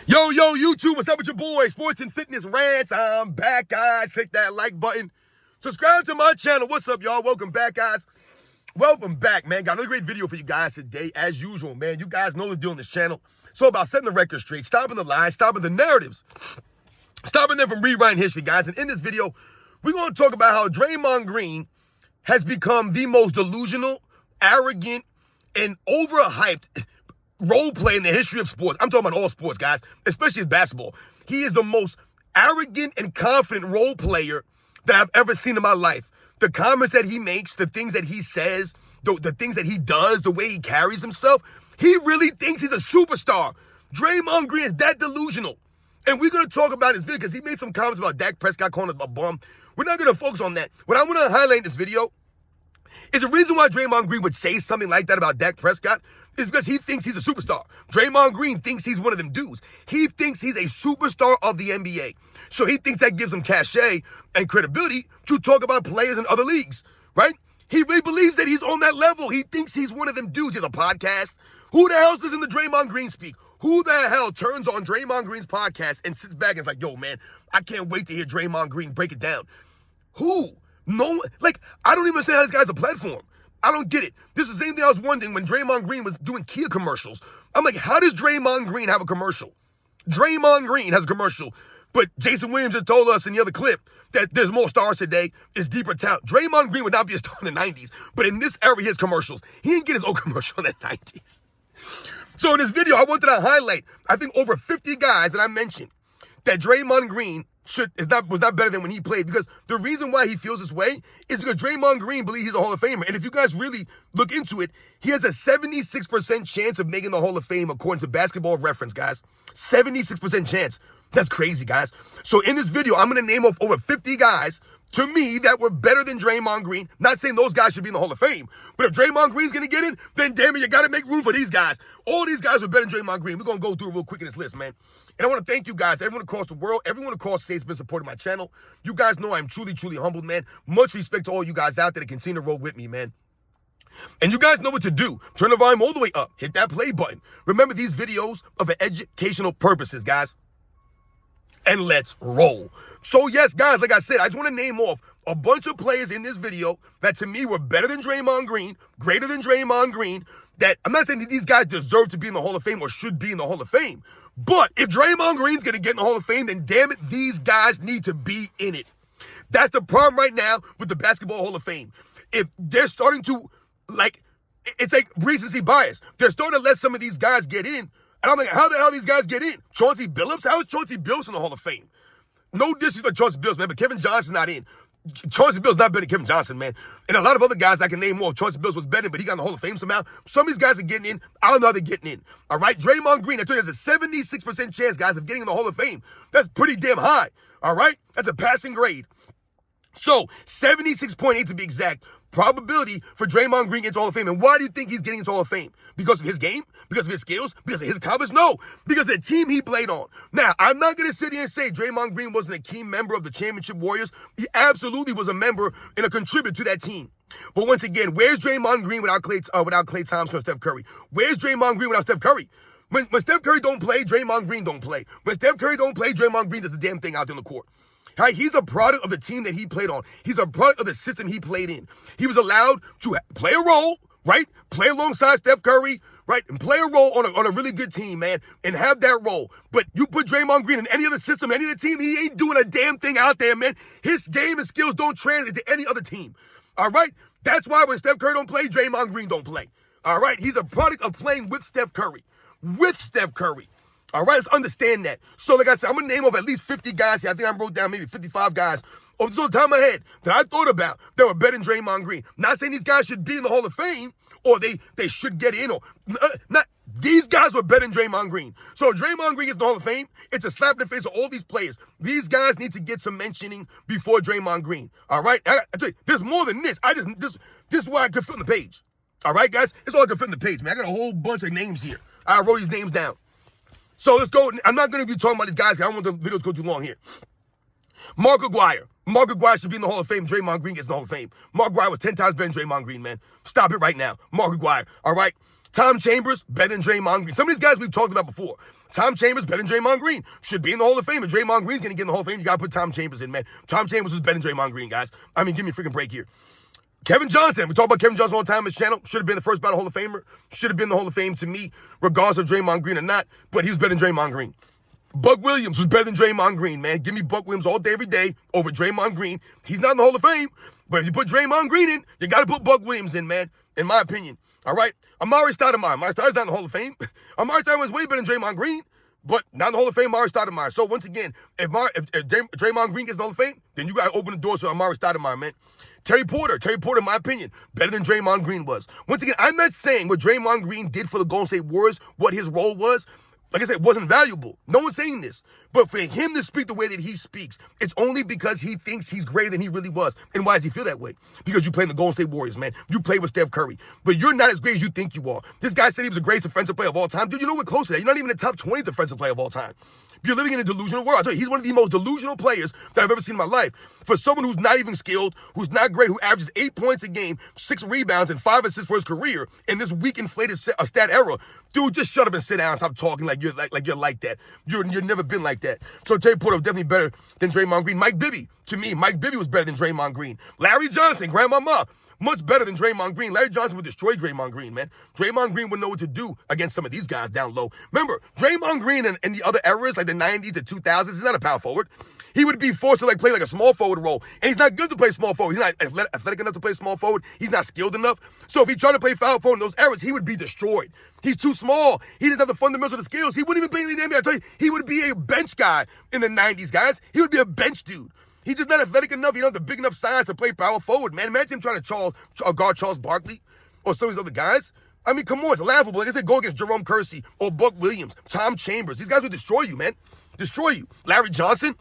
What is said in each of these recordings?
Yo, YouTube, what's up with your boy? Sports and Fitness Rants. I'm back, guys. Click that like button. Subscribe to my channel. What's up, y'all? Welcome back, guys. Welcome back, man. Got another great video for you guys today, as usual, man. You guys know the deal on this channel. It's all about setting the record straight, stopping the lies, stopping the narratives, stopping them from rewriting history, guys. And in this video, we're going to talk about how Draymond Green has become the most delusional, arrogant, and overhyped role play in the history of sports. I'm talking about all sports, guys, especially basketball. He is the most arrogant and confident role player that I've ever seen in my life. The comments that he makes, the things that he says, the things that he does, the way he carries himself, he really thinks he's a superstar. Draymond Green is that delusional. And we're going to talk about his video because he made some comments about Dak Prescott calling him a bum. We're not going to focus on that. What I want to highlight in this video is the reason why Draymond Green would say something like that about Dak Prescott is because he thinks he's a superstar. Draymond Green thinks he's one of them dudes. He thinks he's a superstar of the NBA. So he thinks that gives him cachet and credibility to talk about players in other leagues, right? He really believes that he's on that level. He thinks he's one of them dudes. He has a podcast. Who the hell listens to Draymond Green speak? Who the hell turns on Draymond Green's podcast and sits back and is like, yo, man, I can't wait to hear Draymond Green break it down? Who? No one. Like, I don't even say how this guy's a platform. I don't get it. This is the same thing I was wondering when Draymond Green was doing Kia commercials. I'm like, how does Draymond Green have a commercial? Draymond Green has a commercial, but Jason Williams has told us in the other clip that there's more stars today, it's deeper talent. Draymond Green would not be a star in the 90s, but in this era, he has commercials. He didn't get his own commercial in the 90s. So in this video, I wanted to highlight, I think over 50 guys that I mentioned that Draymond Green was not better than when he played, because the reason why he feels this way is because Draymond Green believes he's a Hall of Famer. And if you guys really look into it, he has a 76% chance of making the Hall of Fame according to Basketball Reference, guys. 76% chance. That's crazy, guys. So in this video, I'm going to name off over 50 guys to me that were better than Draymond Green. Not saying those guys should be in the Hall of Fame, but if Draymond Green's going to get in, then damn it, you got to make room for these guys. All these guys are better than Draymond Green. We're going to go through it real quick in this list, man. And I want to thank you guys, everyone across the world, everyone across states been supporting my channel. You guys know I'm truly, truly humbled, man. Much respect to all you guys out there that continue to roll with me, man. And you guys know what to do. Turn the volume all the way up. Hit that play button. Remember, these videos are for educational purposes, guys. And let's roll. So yes, guys, like I said, I just want to name off a bunch of players in this video that to me were better than Draymond Green, greater than Draymond Green, that I'm not saying that these guys deserve to be in the Hall of Fame or should be in the Hall of Fame. But if Draymond Green's going to get in the Hall of Fame, then damn it, these guys need to be in it. That's the problem right now with the Basketball Hall of Fame. If they're starting to, like, it's like recency bias. They're starting to let some of these guys get in. And I'm like, how the hell these guys get in? Chauncey Billups? How is Chauncey Billups in the Hall of Fame? No disrespect to Chauncey Billups, man, but Kevin Johnson's not in. Chauncey Billups not better than Kevin Johnson, man. And a lot of other guys I can name more. Chauncey Billups was better, but he got in the Hall of Fame somehow. Some of these guys are getting in. I don't know how they're getting in. All right? Draymond Green, I tell you, there's a 76% chance, guys, of getting in the Hall of Fame. That's pretty damn high. All right? That's a passing grade. So, 76.8 to be exact, probability for Draymond Green into Hall of Fame. And why do you think he's getting into Hall of Fame? Because of his game? Because of his skills? Because of his accomplishments? No, because of the team he played on. Now, I'm not going to sit here and say Draymond Green wasn't a key member of the championship Warriors. He absolutely was a member and a contributor to that team. But once again, where's Draymond Green without Klay Thompson or Steph Curry? Where's Draymond Green without Steph Curry? When Steph Curry don't play, Draymond Green don't play. When Steph Curry don't play, Draymond Green does the damn thing out there on the court. Right? He's a product of the team that he played on. He's a product of the system he played in. He was allowed to play a role, right? Play alongside Steph Curry, right? And play a role on a really good team, man, and have that role. But you put Draymond Green in any other system, any other team, he ain't doing a damn thing out there, man. His game and skills don't translate to any other team. All right? That's why when Steph Curry don't play, Draymond Green don't play. All right? He's a product of playing with Steph Curry. With Steph Curry. All right, let's understand that. So, like I said, I'm going to name off at least 50 guys here. I think I wrote down maybe 55 guys off the top of my head that I thought about that were better than Draymond Green. Not saying these guys should be in the Hall of Fame or they should get in. Or not. These guys were better than Draymond Green. So, if Draymond Green gets in the Hall of Fame, it's a slap in the face of all these players. These guys need to get some mentioning before Draymond Green. All right? I tell you, there's more than this. This is why I could fit on the page. All right, guys? It's all I could fit on the page, man. I got a whole bunch of names here. I wrote these names down. So let's go. I'm not going to be talking about these guys because I don't want the videos to go too long here. Mark Aguirre. Mark Aguirre should be in the Hall of Fame. Draymond Green gets in the Hall of Fame. Mark Aguirre was 10 times better than Draymond Green, man. Stop it right now. Mark Aguirre. All right? Tom Chambers, better than Draymond Green. Some of these guys we've talked about before. Tom Chambers better than Draymond Green. Should be in the Hall of Fame. If Draymond Green's going to get in the Hall of Fame, you got to put Tom Chambers in, man. Tom Chambers was better than Draymond Green, guys. I mean, give me a freaking break here. Kevin Johnson. We talk about Kevin Johnson all the time on this channel. Should have been the first ballot Hall of Famer. Should have been the Hall of Fame to me, regardless of Draymond Green or not. But he was better than Draymond Green. Buck Williams was better than Draymond Green, man. Give me Buck Williams all day, every day over Draymond Green. He's not in the Hall of Fame, but if you put Draymond Green in, you got to put Buck Williams in, man, in my opinion. All right? Amari Stoudemire. Amari Stoudemire's not in the Hall of Fame. Amari Stoudemire was way better than Draymond Green, but not in the Hall of Fame, Amari Stoudemire. So, once again, if Draymond Green gets in the Hall of Fame, then you got to open the doors for Amari Stoudemire, man. Terry Porter, in my opinion, better than Draymond Green was. Once again, I'm not saying what Draymond Green did for the Golden State Warriors, what his role was, like I said, wasn't valuable. No one's saying this. But for him to speak the way that he speaks, it's only because he thinks he's greater than he really was. And why does he feel that way? Because you play in the Golden State Warriors, man. You play with Steph Curry. But you're not as great as you think you are. This guy said he was the greatest defensive player of all time. Dude, you know what? Close to that. You're not even the top 20 defensive player of all time. You're living in a delusional world. I tell you, he's one of the most delusional players that I've ever seen in my life. For someone who's not even skilled, who's not great, who averages 8 points a game, 6 rebounds, and 5 assists for his career in this weak inflated stat era, dude, just shut up and sit down and stop talking like you're like that. You've never been like that. So Terry Porter was definitely better than Draymond Green. Mike Bibby, to me, Mike Bibby was better than Draymond Green. Larry Johnson, grandmama, much better than Draymond Green. Larry Johnson would destroy Draymond Green, man. Draymond Green would know what to do against some of these guys down low. Remember, Draymond Green in the other eras, like the 90s, the 2000s, he's not a power forward. He would be forced to play like a small forward role. And he's not good to play small forward. He's not athletic enough to play small forward. He's not skilled enough. So if he tried to play foul forward in those eras, he would be destroyed. He's too small. He doesn't have the fundamentals of the skills. He wouldn't even play in the NBA. I tell you, he would be a bench guy in the 90s, guys. He would be a bench dude. He's just not athletic enough. He doesn't have the big enough size to play power forward, man. Imagine him trying to guard Charles Barkley or some of these other guys. I mean, come on, it's laughable. Like I said, go against Jerome Kersey or Buck Williams, Tom Chambers. These guys would destroy you, man. Destroy you. Larry Johnson.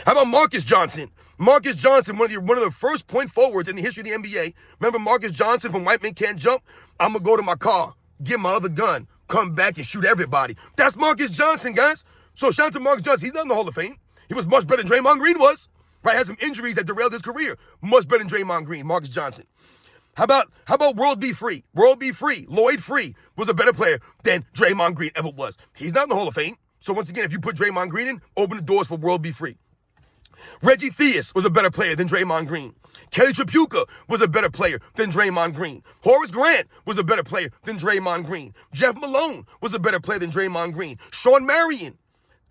How about Marcus Johnson? Marcus Johnson, one of the first point forwards in the history of the NBA. Remember Marcus Johnson from White Men Can't Jump? I'm going to go to my car, get my other gun, come back and shoot everybody. That's Marcus Johnson, guys. So shout out to Marcus Johnson. He's not in the Hall of Fame. He was much better than Draymond Green was. Right? Had some injuries that derailed his career. Much better than Draymond Green, Marcus Johnson. How about World B. Free? World B. Free, Lloyd Free was a better player than Draymond Green ever was. He's not in the Hall of Fame. So once again, if you put Draymond Green in, open the doors for World B. Free. Reggie Theus was a better player than Draymond Green. Kelly Tripucka was a better player than Draymond Green. Horace Grant was a better player than Draymond Green. Jeff Malone was a better player than Draymond Green. Sean Marion,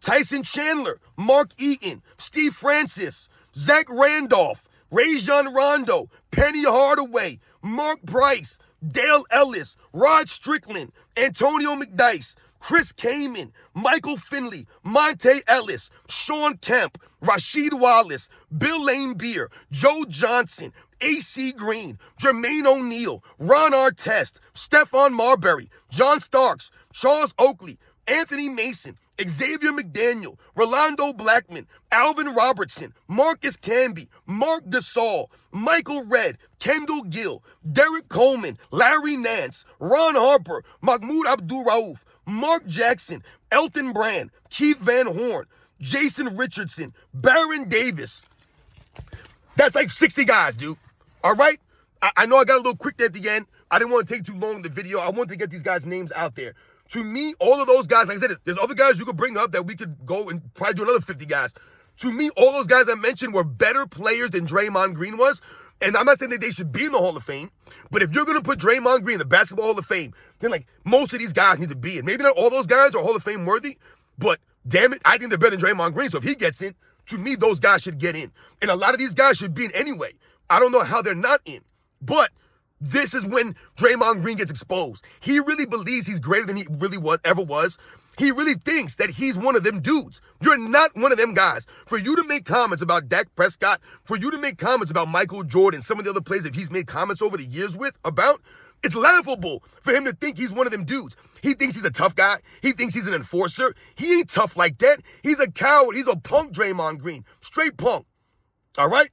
Tyson Chandler, Mark Eaton, Steve Francis, Zach Randolph, Rajon Rondo, Penny Hardaway, Mark Price, Dale Ellis, Rod Strickland, Antonio McDyess, Chris Kaman, Michael Finley, Monte Ellis, Sean Kemp, Rasheed Wallace, Bill Laimbeer, Joe Johnson, A.C. Green, Jermaine O'Neal, Ron Artest, Stephon Marbury, John Starks, Charles Oakley, Anthony Mason, Xavier McDaniel, Rolando Blackman, Alvin Robertson, Marcus Camby, Mark Gasol, Michael Redd, Kendall Gill, Derek Coleman, Larry Nance, Ron Harper, Mahmoud Abdul-Rauf, Mark Jackson, Elton Brand, Keith Van Horn, Jason Richardson, Baron Davis. That's like 60 guys, dude. All right? I know I got a little quick there at the end. I didn't want to take too long in the video. I wanted to get these guys' names out there. To me, all of those guys, like I said, there's other guys you could bring up that we could go and probably do another 50 guys. To me, all those guys I mentioned were better players than Draymond Green was. And I'm not saying that they should be in the Hall of Fame, but if you're going to put Draymond Green in the Basketball Hall of Fame, then like most of these guys need to be in. Maybe not all those guys are Hall of Fame worthy, but damn it, I think they're better than Draymond Green. So if he gets in, to me, those guys should get in. And a lot of these guys should be in anyway. I don't know how they're not in, but this is when Draymond Green gets exposed. He really believes he's greater than he really ever was. He really thinks that he's one of them dudes. You're not one of them guys. For you to make comments about Dak Prescott, for you to make comments about Michael Jordan, some of the other players that he's made comments over the years about, it's laughable for him to think he's one of them dudes. He thinks he's a tough guy. He thinks he's an enforcer. He ain't tough like that. He's a coward. He's a punk, Draymond Green. Straight punk. All right?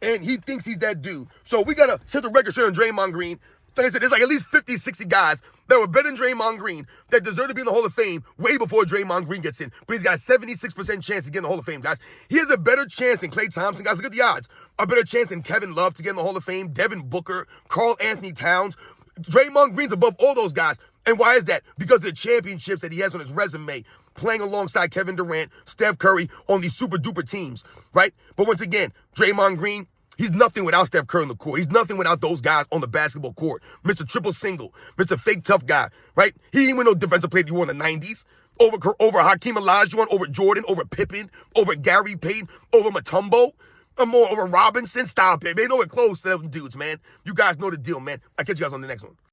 And he thinks he's that dude. So we got to set the record straight on Draymond Green. Like I said, there's like at least 50, 60 guys that were better than Draymond Green that deserve to be in the Hall of Fame way before Draymond Green gets in. But he's got a 76% chance to get in the Hall of Fame, guys. He has a better chance than Klay Thompson, guys. Look at the odds. A better chance than Kevin Love to get in the Hall of Fame, Devin Booker, Karl Anthony Towns. Draymond Green's above all those guys. And why is that? Because of the championships that he has on his resume, playing alongside Kevin Durant, Steph Curry on these super duper teams, right? But once again, Draymond Green, he's nothing without Steph Curry on the court. He's nothing without those guys on the basketball court. Mr. Triple Single, Mr. Fake Tough Guy, right? He didn't win no defensive player of the year in the 90s. Over Hakeem Olajuwon, over Jordan, over Pippen, over Gary Payton, over Mutombo, over Robinson. Stop it, man. Nowhere close to them dudes, man. You guys know the deal, man. I'll catch you guys on the next one.